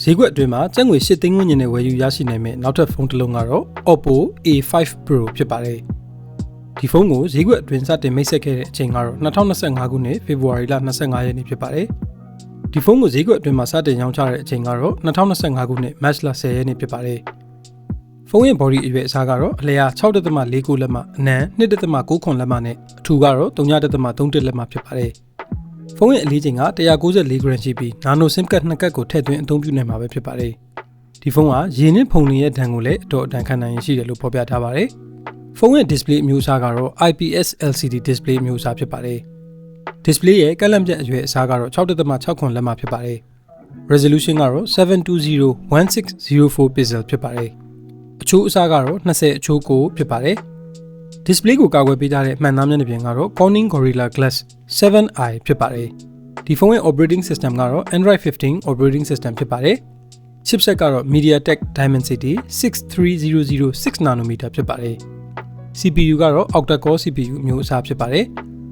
ဈေးကွက်အတွင်းမှာကျပ်ငွေ8သိန်းဝန်းကျင်နဲ့ဝယ်ယူရရှိနိုင်မယ့်နောက်ထပ်ဖုန်းတစ်လုံးကတော့ Oppo A5 Pro ဖြစ်ပါတယ်ဒီဖုန်းကိုဈေးကွက်အတွင်းစတင်မိတ်ဆက်ခဲ့တဲ့အချိန်ကတော့2025ခုနှစ်ဖေဖော်ဝါရီလ25ရက်နေ့ဖြစ်ပါတယ်ဒီဖုန်းကိုဈေးကွက်အတွင်းမှာစတင်ရောင်းချတဲ့အချိန်ကတော့2025ခုနှစ်မတ်လ10ရက်နေ့ဖြစ်ပါတယ်ဖုန်းရဲ့ body အရွယ်အစားကတော့အလျား 6.49 လက်မအနံ 2.9 လက်မနဲ့အထူကတော့ 3.31 လက်မဖြစ်ပါတယ်ဖုန်းရဲ့အလေးချိန်က194 gram ရှိပြီး nano sim card 2 ကတ်ကိုထည့်သွင်းအသုံးပြုနိုင်မှာပဲဖြစ်ပါတယ်ဒီဖုန်းကရေနစ်ဖုန်တွေရဲ့ဒဏ်ကိုလည်းအတော်အတန်ခံနိုင်ရရှိတယ်လို့ဖော်ပြထားပါတယ်ဖုန်းရဲ့ display အမျိုးအစားကတော့ IPS LCD display အမျိုးအစားဖြစ်ပါတယ် display ရဲ့ကက်လက်ပြတ်အရွယ်အစားကတော့ 6.69 လက်မဖြစ်ပါတယ် resolution ကတော့ 720x1604 pixel ဖြစ်ပါတယ်အချိုးအစားကတော့20အချိုး9ဖြစ်ပါတယ် display ကိုကာကွယ်ပေးထားတဲ့အမှန်သားမျက်နှာပြင်ကတော့ Corning Gorilla Glass 7i ဖြစ်ပါတယ်ဒီဖုန်းရဲ့ operating system ကတော့ Android 15 operating system ဖြစ်ပါတယ် chipset ကတော့ MediaTek Dimensity 63006 nanometer ဖြစ်ပါတယ် CPU ကတော့ octa-core CPU အမျိုးအစားဖြစ်ပါတယ်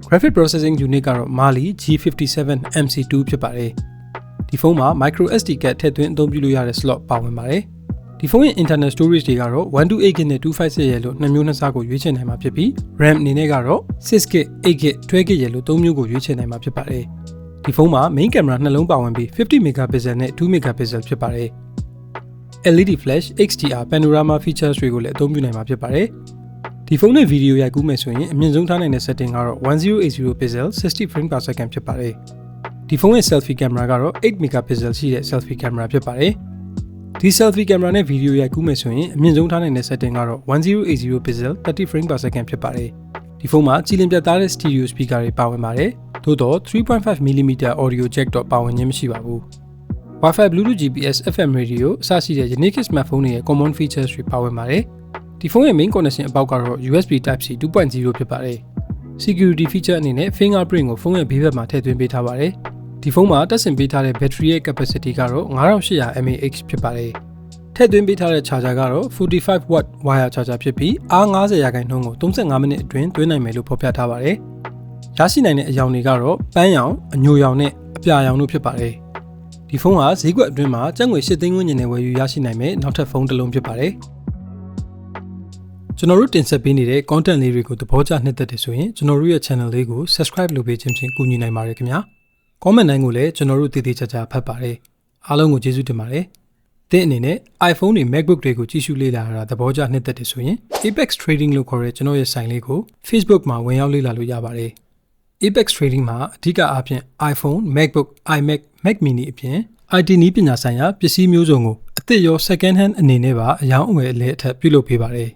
graphic processing unit ကတော့ Mali G57 MC2 ဖြစ်ပါတယ်ဒီဖုန်းမှာ micro SD card ထည့်သွင်းအသုံးပြုလို့ရတဲ့ slot ပါဝင်ပါတယ်ဒီဖုန်းရဲ့ internal storage တွေကတော့ 128GB နဲ့ 256GB လို့နှစ်မျိုးနှစ်စားကိုရွေးချယ်နိုင်မှာဖြစ်ပြီး RAM အနေနဲ့ကတော့ 6GB, 8GB, 12GB လို့သုံးမျိုးကိုရွေးချယ်နိုင်မှာဖြစ်ပါတယ်ဒီဖုန်းမှာ main camera နှလုံးပါဝင်ပြီး 50 megapixel နဲ့ 2 megapixel ဖြစ်ပါတယ် LED flash, HDR, panorama features တွေကိုလည်းအသုံးပြုနိုင်မှာဖြစ်ပါတယ်ဒီဖုန်းနဲ့ဗီဒီယိုရိုက်ကူးမယ်ဆိုရင်အမြင့်ဆုံးထားနိုင်တဲ့ setting ကတော့ 1080 pixel 60 frame per second ဖြစ်ပါတယ်ဒီဖုန်းရဲ့ selfie camera ကတော့ 8 megapixel ရှိတဲ့ selfie camera ဖြစ်ပါတယ်ဒီ selfie camera နဲ့ဗီဒီယိုရိုက်ကူးမယ်ဆိုရင်အမြင့်ဆုံးထားနိုင်တဲ့ setting ကတော့ 1080 pixel 30 frame per second ဖြစ်ပါတယ်ဒီဖုန်းမှာကြည်လင်ပြတ်သားတဲ့ stereo speaker တွေပါဝင်ပါတယ်သို့တော့ 3.5mm audio jack တော့ပါဝင်ခြင်းမရှိပါဘူး Wi-Fi Bluetooth GPS FM radio အစရှိတဲ့ unique smartphone တွေရဲ့ common features တွေပါဝင်ပါတယ်ဒီဖုန်းရဲ့ main connection အပေါက်ကတော့ USB Type-C 2.0 ဖြစ်ပါတယ် security feature အနေနဲ့ fingerprint ကိုဖုန်းရဲ့ဘေးဘက်မှာထည့်သွင်းပေးထားပါတယ်ဒီဖုန်းမှာတပ်ဆင်ပေးထားတဲ့ battery ရဲ့ capacity ကတော့ 5800 mAh ဖြစ်ပါတယ်ထည့်သွင်းပေးထားတဲ့ charger ကတော့ 45W wire charger ဖြစ်ပြီးအား90%ကို35မိနစ်အတွင်းသွင်းနိုင်မယ်လို့ဖော်ပြထားပါတယ်ရရှိနိုင်တဲ့အရောင်တွေကတော့ပန်းရောင်အညိုရောင်နဲ့အပြာရောင်တို့ဖြစ်ပါတယ်ဒီဖုန်းဟာဈေးကွက်အတွင်းမှာကျပ်ငွေ8သိန်းဝန်းကျင်နဲ့ဝယ်ယူရရှိနိုင်မယ့်နောက်ထပ်ဖုန်းတစ်လုံးဖြစ်ပါတယ်ကျွန်တော်တို့တင်ဆက်ပေးနေတဲ့ content လေးတွေကိုသဘောကျနှစ်သက်တယ်ဆိုရင်ကျွန်တော်တို့ရဲ့ channel လေးကို subscribe လုပ်ပေးခြင်းဖြင့်ကူညီနိုင်ပါတယ်ခင်ဗျာ comment တိုင်းကိုလည်းကျွန်တော်တို့တည်တည်ချာချာဖတ်ပါတယ်အားလုံးကိုကျေးဇူးတင်ပါတယ်သင်အနေနဲ့ iPhone တွေ MacBook တွေကိုကြည့်ရှုလေ့လာတာသဘောကျနှစ်သက်တယ်ဆိုရင် Apex Trading လို့ခေါ်တဲ့ကျွန်တော်ရဲ့ဆိုင်လေးကို Facebook မှာဝင်ရောက်လေ့လာလို့ရပါတယ် Apex Trading မှာအဓိကအားဖြင့် iPhone, MacBook, iMac, Mac mini အပြင် IT နည်းပညာဆိုင်ရာပစ္စည်းမျိုးစုံကိုအသစ်ရော second hand အနေနဲ့ပါအယောင်းအဝယ်အလဲအထက်ပြုလုပ်ပေးပါတယ်